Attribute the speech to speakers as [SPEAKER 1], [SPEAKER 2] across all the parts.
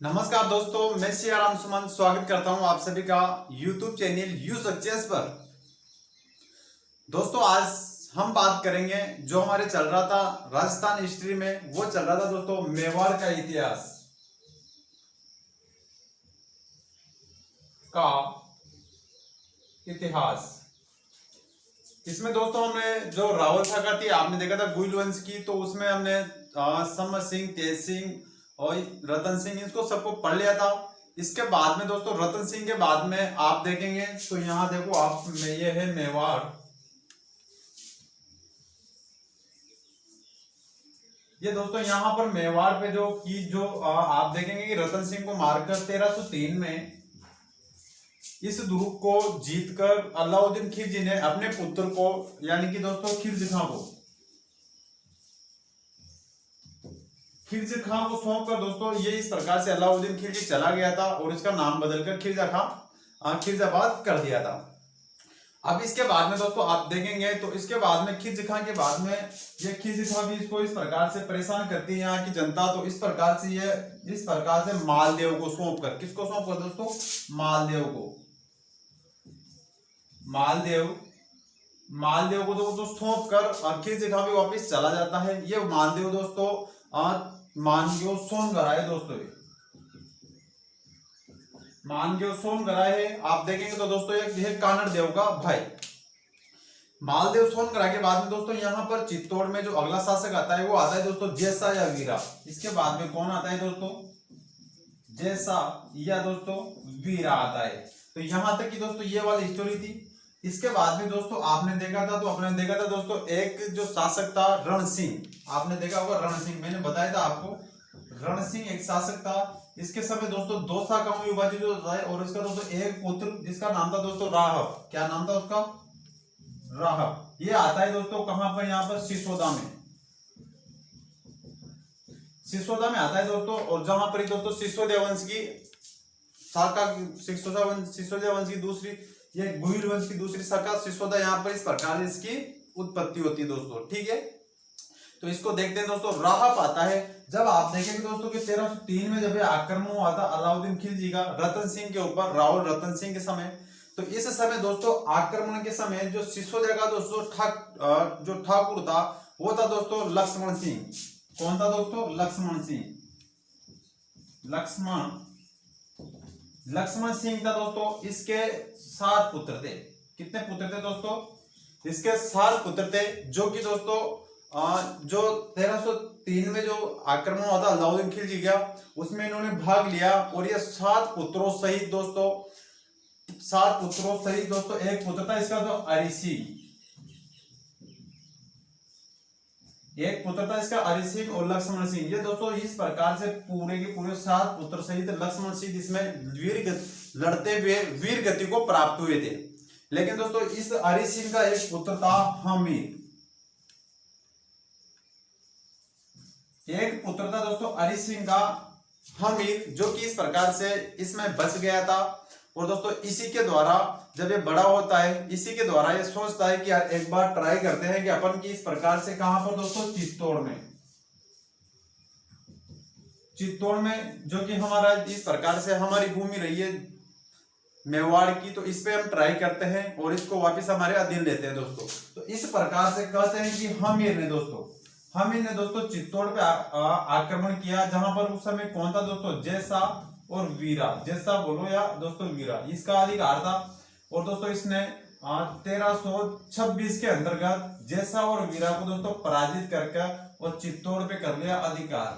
[SPEAKER 1] नमस्कार दोस्तों, मैं सियाराम सुमन स्वागत करता हूं आप सभी का YouTube चैनल यू सक्सेस पर। दोस्तों आज हम बात करेंगे जो हमारे चल रहा था राजस्थान हिस्ट्री में, वो चल रहा था दोस्तों मेवाड़ का इतिहास का इतिहास। इसमें दोस्तों हमने जो रावल शाखा थी, आपने देखा था गुइल वंश की, तो उसमें हमने समर सिंह, तेज सिंह और रतन सिंह, इसको सबको पढ़ लिया था। इसके बाद में दोस्तों रतन सिंह के बाद में आप देखेंगे तो यहाँ देखो आप ये है मेवाड़। ये दोस्तों यहाँ पर मेवाड़ पे जो आप देखेंगे कि रतन सिंह को मारकर 1303 में इस दुर्ग को जीतकर अलाउद्दीन खिलजी ने अपने पुत्र को यानी कि दोस्तों खिलजी खां को सौंप कर दोस्तों ये इस प्रकार से अलाउद्दीन खिलजी चला गया था और इसका नाम बदलकर खिलजाबाद कर दिया था। अब इसके बाद में दोस्तों आप देखेंगे तो इसके बाद में खिलजी खां के बाद में ये खिलजी खां भी इसको इस प्रकार से परेशान करती है यहाँ की जनता। तो इस प्रकार से मालदेव को सौंप कर, किसको सौंप कर दोस्तों? मालदेव को दोस्तों सौंप कर खिलजी खां भी वापिस चला जाता है। ये मालदेव दोस्तों मानग्यो सोनगराय दोस्तों, मानग्यो सोनगराय है। आप देखेंगे तो दोस्तों ये कानड़ देव का भाई। मालदेव सोनगराय के बाद में दोस्तों यहाँ पर चित्तौड़ में जो अगला शासक आता है वो आता है दोस्तों जैसा या वीरा। इसके बाद में कौन आता है दोस्तों? जैसा या दोस्तों वीरा आता है। तो यहाँ तक की दोस्तों ये वाली स्टोरी थी। इसके बाद में दोस्तों आपने देखा था दोस्तों एक जो शासक था रण सिंह। आपने देखा होगा रण सिंह, मैंने बताया था आपको, रण सिंह एक शासक था। इसके समय दोस्तों दो शाखाओं में विभाजित होता है और इसका दोस्तों एक पुत्र जिसका नाम था दोस्तों राहब। क्या नाम था उसका? राहब। ये आता है दोस्तों कहां पर? यहाँ पर सिसोदा में आता है दोस्तों। और जहां पर दोस्तों सिसोदिया वंश की शाखा, सिसोदिया वंश की दूसरी, ये गुहिल वंश की दूसरी शाखा सिसोदा, यहाँ पर इस प्रकार इसकी उत्पत्ति होती है दोस्तों। ठीक है, तो इसको देखते हैं दोस्तों। राहब आता है जब आप देखेंगे दोस्तों कि 1303 में जब आक्रमण हुआ था अलाउद्दीन खिलजी का रतन सिंह के ऊपर, रावल रतन सिंह के समय। तो इस समय दोस्तों आक्रमण के समय जो सिसोदिया का दोस्तों जो ठाकुर था वो था दोस्तों लक्ष्मण सिंह। कौन था दोस्तों? लक्ष्मण सिंह था दोस्तों। इसके 7 पुत्र थे। कितने पुत्र थे दोस्तों? इसके 7 पुत्र थे, जो कि दोस्तों जो 1303 में जो आक्रमण हुआ था अलाउद्दीन खिलजी का, उसमें इन्होंने भाग लिया। और ये 7 पुत्रों सहित दोस्तों एक पुत्र था इसका तो अरिसी, एक पुत्र था इसका अरिसी और लक्ष्मण सिंह। ये दोस्तों इस प्रकार से पूरे के पूरे 7 पुत्र सहित लक्ष्मण सिंह इसमें लड़ते हुए वीर गति को प्राप्त हुए थे। लेकिन दोस्तों इस हरि सिंह का एक पुत्र था हमीर, एक पुत्र था दोस्तों हरि सिंह का हमीर, जो कि इस प्रकार से इसमें बच गया था। और दोस्तों इसी के द्वारा जब ये बड़ा होता है, इसी के द्वारा ये सोचता है कि यार एक बार ट्राई करते हैं कि अपन की इस प्रकार से कहां पर दोस्तों? चित्तौड़ में जो कि हमारा इस प्रकार से हमारी भूमि रही है मेवाड़ की, तो इस पे हम ट्राई करते हैं और इसको वापस हमारे अधीन लेते हैं दोस्तों। तो इस प्रकार से कहते हैं कि हमीर ने दोस्तों चित्तौड़ पे आक्रमण किया, जहां पर उस समय कौन था दोस्तों? जैसा और वीरा। जैसा बोलो या दोस्तों वीरा, इसका अधिकार था। और दोस्तों इसने 1326 के अंतर्गत जैसा और वीरा को दोस्तों पराजित करके और चित्तौड़ पे कर लिया अधिकार।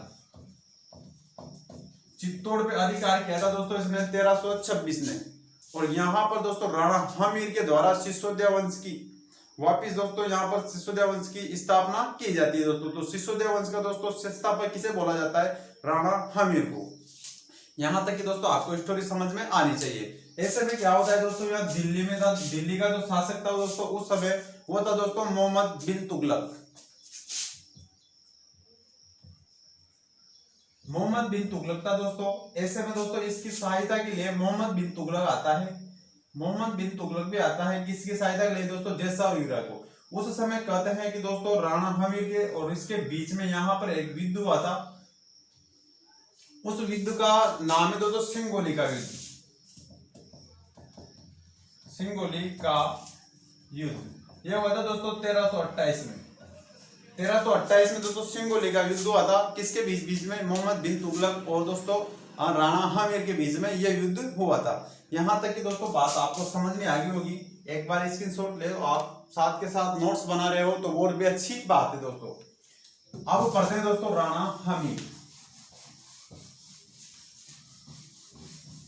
[SPEAKER 1] चित्तौड़ पे अधिकार किया था दोस्तों इसने 1326 में। और यहाँ पर दोस्तों राणा हमीर के द्वारा सिसोदिया वंश की वापिस दोस्तों यहाँ पर सिसोदिया वंश की स्थापना की जाती है दोस्तों। तो सिसोदिया वंश का दोस्तों संस्थापक किसे बोला जाता है? राणा हमीर को। यहाँ तक कि दोस्तों आपको स्टोरी समझ में आनी चाहिए। ऐसे में क्या होता है दोस्तों, यहाँ दिल्ली में था, दिल्ली का जो शासक था दोस्तों उस समय वो था दोस्तों मोहम्मद बिन तुगलक। मोहम्मद बिन तुगलक था दोस्तों। ऐसे में दोस्तों इसकी सहायता के लिए मोहम्मद बिन तुगलक आता है। मोहम्मद बिन तुगलक भी आता है किसकी सहायता के लिए दोस्तों? जैसा वीरा को। उस समय कहते हैं कि दोस्तों राणा हमीर के और इसके बीच में यहाँ पर एक युद्ध हुआ था। उस युद्ध का नाम है दोस्तों सिंगोली का युद्ध। सिंगोली का युद्ध यह हुआ था दोस्तों 1328 में। 1328 में दोस्तों सिंगोली का युद्ध हुआ था। किसके बीच में? मोहम्मद बिन तुगलक और दोस्तों राणा हमीर के बीच में यह युद्ध हुआ था। यहां तक कि दोस्तों बात आपको समझ में आ गई होगी। एक बार स्क्रीनशॉट ले, आप साथ के साथ नोट्स बना रहे हो तो वो भी अच्छी बात है दोस्तों। अब पढ़ते हैं दोस्तों राणा हमीर।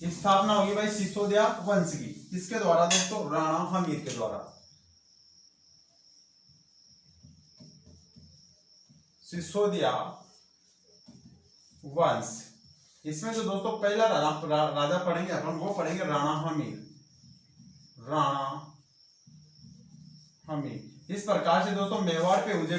[SPEAKER 1] स्थापना होगी भाई सिसोदिया वंश की। किसके द्वारा दोस्तों? राणा हमीर के द्वारा। सिसोदिया वंश। इसमें जो दोस्तों पहला राजा पढ़ेंगे अपन, वो पढ़ेंगे राणा हमीर। राणा हमीर इस प्रकार से दोस्तों मेवाड़ पे विजय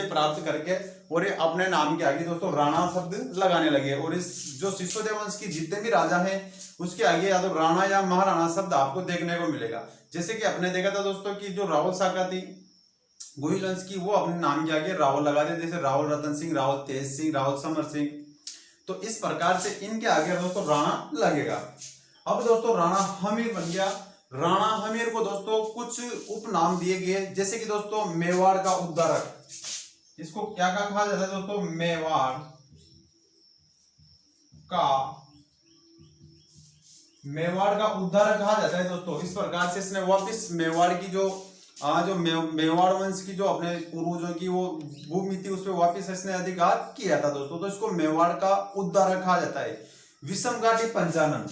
[SPEAKER 1] प्राप्त करके और ये अपने नाम के आगे दोस्तों राणा शब्द लगाने लगे। और इस जो सिसोदिया वंश की जितने भी राजा हैं उसके आगे या तो राणा या महाराणा शब्द आपको देखने को मिलेगा। जैसे कि अपने देखा था दोस्तों कि जो रावल शाखा थी गोहिल वंश की, वो अपने नाम के आगे रावल लगा दे, जैसे रावल रतन सिंह, रावल तेज सिंह, रावल समर सिंह। तो इस प्रकार से इनके आगे दोस्तों राणा लगेगा। अब दोस्तों राणा हमीर बन गया। राणा हमीर को दोस्तों कुछ उपनाम दिए गए, जैसे कि दोस्तों मेवाड़ का उद्धारक। इसको क्या कहा जाता है दोस्तों? मेवाड़ का उद्धारक कहा जाता है दोस्तों। इस प्रकार से इसने वापस मेवाड़ की जो मेवाड़ वंश की जो अपने पूर्वजों की वो भूमि थी उस पर वापस इसने अधिकार किया था दोस्तों। तो इसको मेवाड़ का उद्धारक कहा जाता है। विषम घाटी पंचानन,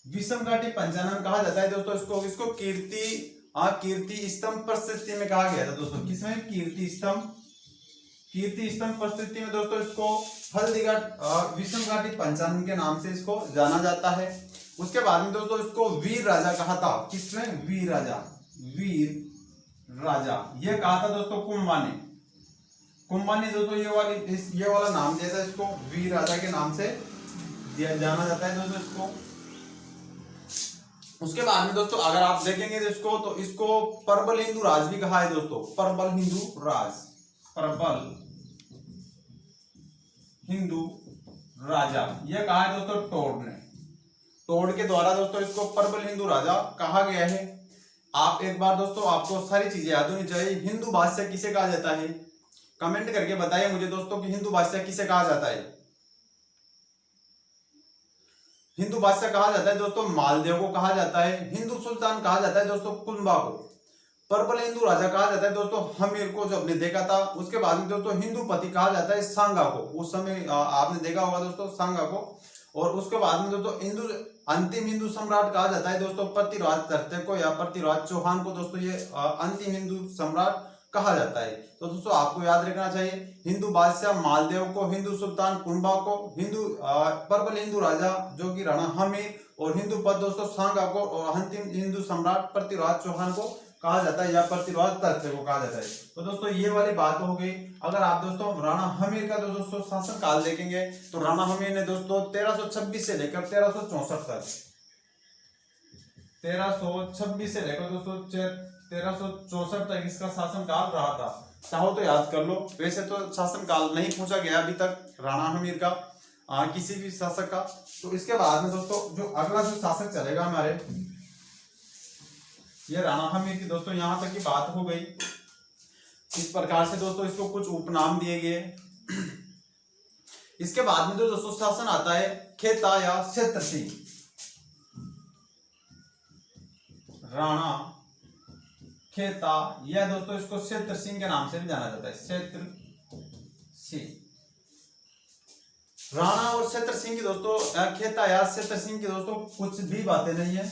[SPEAKER 1] विषम घाटी पंचानन कहा जाता है दोस्तों। इसको कीर्ति स्तंभ परिस्थिति में कहा गया था दोस्तों। किसमें? कीर्ति स्तंभ परिस्थिति में दोस्तों इसको हल्दीघाट विषम घाटी पंचानन के नाम से इसको जाना जाता है। उसके बाद में दोस्तों इसको वीर राजा कहा था। किसमें? वीर राजा ये कहा था दोस्तों कुंभा ने दोस्तों ये वाला नाम दिया था इसको, वीर राजा के नाम से जाना जाता है दोस्तों इसको। उसके बाद में दोस्तों अगर आप देखेंगे तो इसको प्रबल हिंदू राज भी कहा है दोस्तों। प्रबल हिंदू राजा यह कहा है दोस्तों टोड के द्वारा दोस्तों इसको प्रबल हिंदू राजा कहा गया है। आप एक बार दोस्तों आपको सारी चीजें याद होनी चाहिए। हिंदू बादशाह किसे कहा जाता है? कमेंट करके बताइए मुझे दोस्तों कि हिंदू बादशाह किसे कहा जाता है? हिंदू बादशाह कहा जाता है दोस्तों मालदेव को कहा जाता है। हिंदू सुल्तान कहा जाता है दोस्तों कुंभा को। प्रबल हिंदू राजा कहा जाता है दोस्तों हमीर को, जो आपने देखा था। उसके बाद में दोस्तों हिंदू पति कहा जाता है सांगा को। उस समय आपने देखा होगा दोस्तों सांगा को। और उसके बाद में दोस्तों अंतिम हिंदू सम्राट कहा जाता है दोस्तों पृथ्वीराज तृतीय को या पृथ्वीराज चौहान को दोस्तों ये अंतिम हिंदू सम्राट कहा जाता है। तो दोस्तों आपको याद रखना चाहिए हिंदू बादशाह मालदेव को, हिंदू सुल्तान कुंभा को, प्रबल हिंदू राजा जो कि राणा हमीर, और हिंदू पद दोस्तों सांगा को, और अंतिम हिंदू सम्राट पृथ्वीराज चौहान को कहा जाता है या पृथ्वीराज तृतीय को कहा जाता है। तो दोस्तों ये वाली बात हो गई। अगर आप दोस्तों राणा हमीर का दोस्तों शासन काल देखेंगे तो राणा हमीर ने दोस्तों 1326 से लेकर 1364 तक 1326 से लेकर दोस्तों 1364 तक इसका शासन काल रहा था। चाहो तो याद कर लो। वैसे तो शासन काल नहीं पूछा गया अभी तक राणा हमीर का किसी भी शासक का। तो इसके बाद में दोस्तों जो अगला जो शासक चलेगा हमारे, ये राणा हमीर की दोस्तों यहां तक की बात हो गई। इस प्रकार से दोस्तों इसको कुछ उपनाम दिए गए। इसके बाद में जो दोस्तों शासन आता है खेता या क्षेत्र सिंह। राणा खेता या दोस्तों इसको क्षेत्र सिंह के नाम से भी जाना जाता है। क्षेत्र सिंह, राणा और क्षेत्र सिंह की दोस्तों खेता या क्षेत्र सिंह की दोस्तों कुछ भी बातें नहीं है।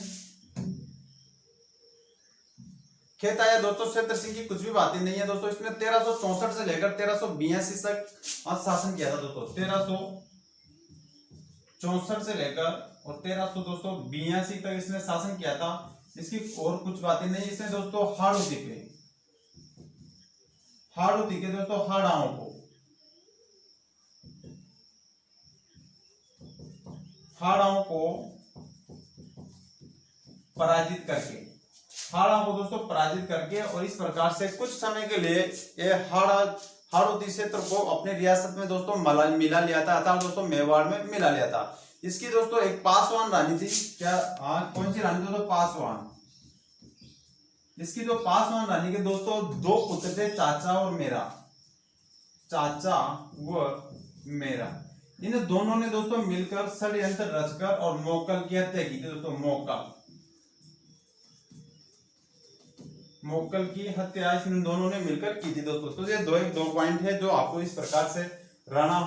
[SPEAKER 1] खेता या दोस्तों क्षेत्र सिंह की कुछ भी बातें नहीं है दोस्तों। इसने 1364 से लेकर 1382 तक शासन किया था दोस्तों। 1364 से लेकर और 1382 तक इसने शासन किया था। इसकी और कुछ बातें नहीं। इसने दोस्तों हाड़ौती के दोस्तों हाड़ाओं को पराजित करके हाड़ा को दोस्तों पराजित करके, और इस प्रकार से कुछ समय के लिए ये हाड़ौती क्षेत्र को अपने रियासत में दोस्तों मिला लिया था, अर्थात दोस्तों मेवाड़ में मिला लिया था। इसकी दोस्तों एक पासवान रानी थी, क्या कौन सी रानी दोस्तों? पासवान। इसकी जो पासवान रानी के दोस्तों दो पुत्र थे, चाचा और मेरा, चाचा व मेरा। इन दोनों ने दोस्तों मिलकर षड्यंत्र रचकर और मोकल की हत्या की थी दोस्तों। मोकल की हत्या इन दोनों ने मिलकर की थी दोस्तों। तो ये दो पॉइंट है जो आपको इस प्रकार से राणा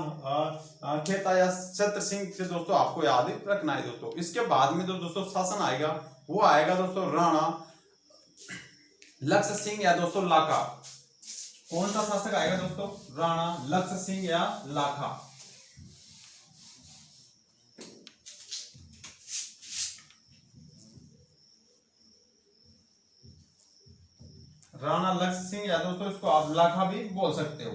[SPEAKER 1] खेता या छत्र सिंह से दोस्तों आपको याद रखना है दोस्तों। इसके बाद में जो दोस्तों शासन आएगा वो आएगा दोस्तों राणा लक्ष्य सिंह या दोस्तों लाखा। कौन सा शासक आएगा दोस्तों? राणा लक्ष्य सिंह या लाखा। राणा लक्ष्य सिंह या दोस्तों इसको आप लाखा भी बोल सकते हो।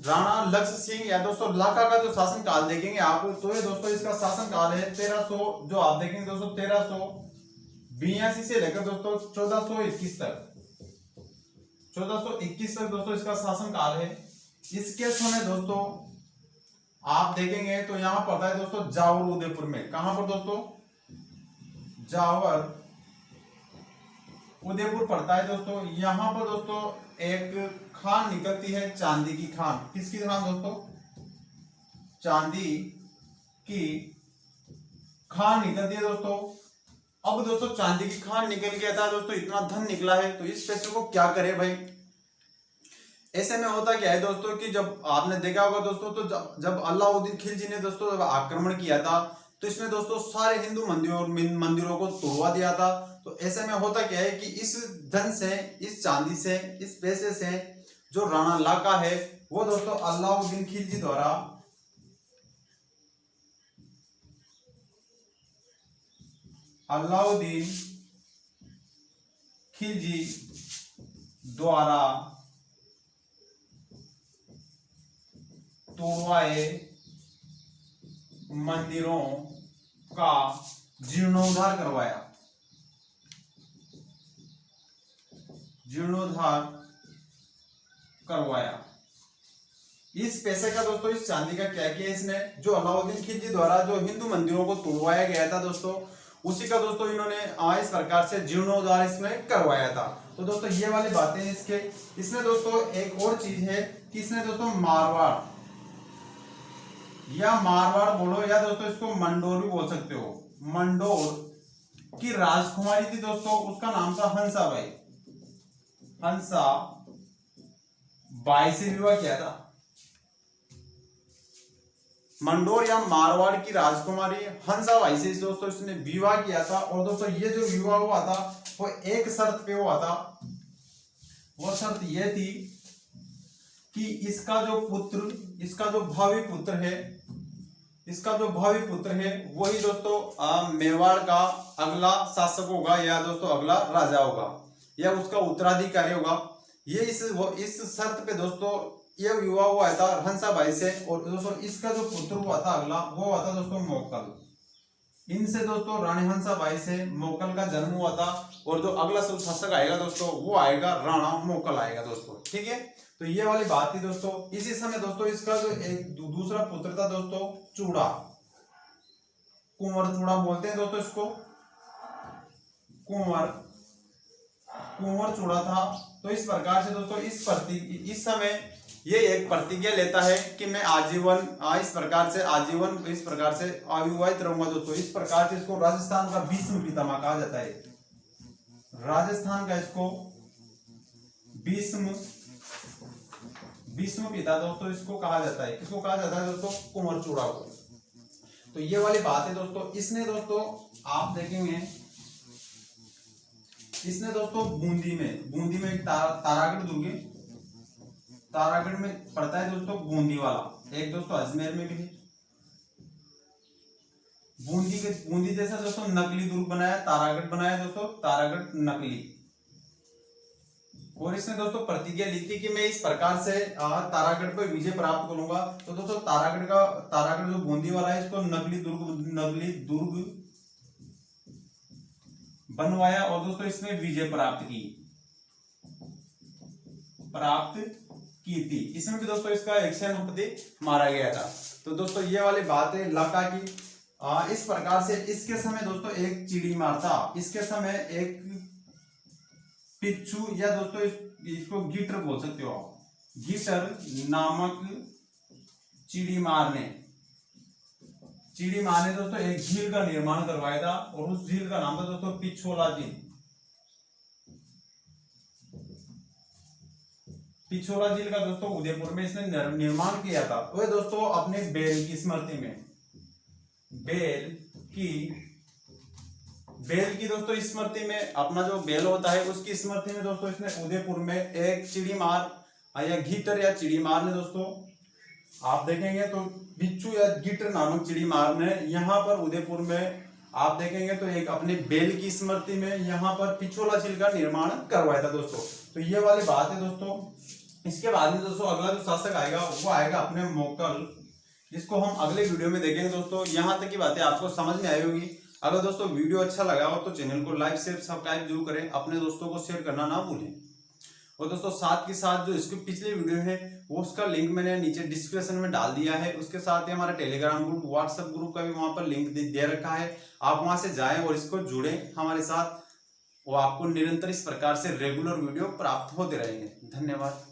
[SPEAKER 1] राणा लक्ष्य सिंह या दोस्तों लाखा का जो शासन काल देखेंगे आप, तो ये दोस्तों इसका शासन काल है 1300, जो आप देखेंगे दोस्तों 1382 से लेकर दोस्तों 1421 तक। 1421 तक दोस्तों इसका शासन काल है। इसके समय दोस्तों आप देखेंगे तो यहां पड़ता है दोस्तों जावर उदयपुर में। कहां पर दोस्तों? जावर उदयपुर पड़ता है दोस्तों। यहां पर दोस्तों एक खान निकलती है, चांदी की खान। किसकी खान दोस्तों? चांदी की खान निकलती है दोस्तों। अब दोस्तों चांदी की खान निकल गया था दोस्तों, इतना धन निकला है, तो इस पैसे को क्या करे भाई? ऐसे में होता क्या है दोस्तों कि जब आपने देखा होगा दोस्तों, तो जब अलाउद्दीन खिलजी ने दोस्तों जब आक्रमण किया था, तो इसमें दोस्तों सारे हिंदू मंदिरों को तोड़वा दिया था। तो ऐसे में होता क्या है कि इस धन से, इस चांदी से, इस पैसे से जो राणा लाखा है वो दोस्तों अलाउद्दीन खिलजी द्वारा तोड़वाए मंदिरों का जीर्णोद्धार करवाया। इस पैसे का दोस्तों, इस चांदी का क्या किया इसने? जो अलाउद्दीन खिलजी द्वारा जो हिंदू मंदिरों को तोड़वाया गया था दोस्तों, उसी का दोस्तों इन्होंने इस प्रकार से जीर्णोद्धार इसमें करवाया था। तो दोस्तों ये वाली बातें इसने दोस्तों एक और चीज है कि इसने दोस्तों मारवाड़ बोलो या दोस्तों इसको मंडोर भी बोल सकते हो। मंडोर की राजकुमारी थी दोस्तों, उसका नाम था हंसाबाई से विवाह किया था। मंडोर या मारवाड़ की राजकुमारी हंसाबाई से दोस्तों इसने विवाह किया था। और दोस्तों ये जो विवाह हुआ था वो एक शर्त पे हुआ था। वो शर्त ये थी कि इसका जो भावी पुत्र है वही दोस्तों मेवाड़ का अगला शासक होगा, या दोस्तों अगला राजा होगा, या उसका उत्तराधिकारी होगा। ये इस शर्त पे दोस्तों ये विवाह हुआ था हंसाबाई से। और दोस्तों इसका जो पुत्र हुआ था अगला, वो हुआ था दोस्तों मोकल। इनसे दोस्तों रानी हंसाबाई से मोकल का जन्म हुआ था। और जो अगला शासक आएगा दोस्तों वो आएगा राणा मोकल आएगा दोस्तों। ठीक है, तो ये वाली बात थी दोस्तों। इसी समय दोस्तों इसका जो एक दूसरा पुत्र था दोस्तों चूड़ा, कुंवर चूड़ा बोलते हैं दोस्तों इसको, कुंवर चूड़ा था। तो इस प्रकार से दोस्तों इस समय ये एक प्रतिज्ञा लेता है कि मैं आजीवन इस प्रकार से अविवाहित रहूंगा दोस्तों। इस प्रकार से इसको राजस्थान का भीष्म पितामह कहा जाता है। राजस्थान का इसको भीष्म पिता दोस्तों इसको कहा जाता है। किसको कहा जाता है दोस्तों? कुंवर चूड़ा को। तो ये वाली बात है दोस्तों। इसने दोस्तों आप देखेंगे, इसने दोस्तों बूंदी में एक तारागढ़ दुर्ग, तारागढ़ में पड़ता है दोस्तों बूंदी वाला, एक दोस्तों अजमेर में भी है। बूंदी जैसा दोस्तों नकली दुर्ग बनाया, तारागढ़ बनाया दोस्तों, तारागढ़ नकली। और इसने दोस्तों प्रतिज्ञा ली थी कि मैं इस प्रकार से तारागढ़ पर विजय प्राप्त करूंगा। तो दोस्तों तारागढ़ जो बूंदी वाला है इसको नकली दुर्ग बनवाया और दोस्तों इसमें विजय प्राप्त की थी। इसमें भी दोस्तों इसका एक सेनापति मारा गया था। तो दोस्तों ये वाली बात है लंका की। इस प्रकार से इसके समय दोस्तों एक चिड़ीमार था, इसके समय एक पिच्चू या दोस्तों इसको गीटर बोल सकते हो आप, गीटर नामक चिड़ीमार ने दोस्तों एक झील का निर्माण करवाया था और उस झील का नाम था दोस्तों पिछोला झील। पिछोला झील का दोस्तों उदयपुर में इसने निर्माण किया था। वह दोस्तों अपने बैल की स्मृति में, बैल की दोस्तों स्मृति में, अपना जो बैल होता है उसकी स्मृति में दोस्तों इसने उदयपुर में एक चिड़ीमार या गीटर या चिड़ीमार ने दोस्तों आप देखेंगे तो बिच्छू या गीटर नामक चिड़ीमार ने यहाँ पर उदयपुर में आप देखेंगे तो एक अपने बैल की स्मृति में यहाँ पर पिछोला झील का निर्माण करवाया था दोस्तों। तो ये वाली बात है दोस्तों। इसके बाद में दोस्तों अगला जो शासक आएगा वो आएगा अपने मोगल, जिसको हम अगले वीडियो में देखेंगे दोस्तों। यहाँ तक की बातें आपको समझ में आई होगी। अगर दोस्तों वीडियो अच्छा लगा हो तो चैनल को लाइक शेयर सब्सक्राइब जरूर करें, अपने दोस्तों को शेयर करना ना भूलें। और दोस्तों साथ के साथ जो इसके पिछले वीडियो है वो उसका लिंक मैंने नीचे डिस्क्रिप्शन में डाल दिया है। उसके साथ ही हमारा टेलीग्राम ग्रुप, व्हाट्सएप ग्रुप का भी वहां पर लिंक दे रखा है। आप वहां से जाएं और इसको जुड़ें हमारे साथ, वो आपको निरंतर इस प्रकार से रेगुलर वीडियो प्राप्त होते रहेंगे। धन्यवाद।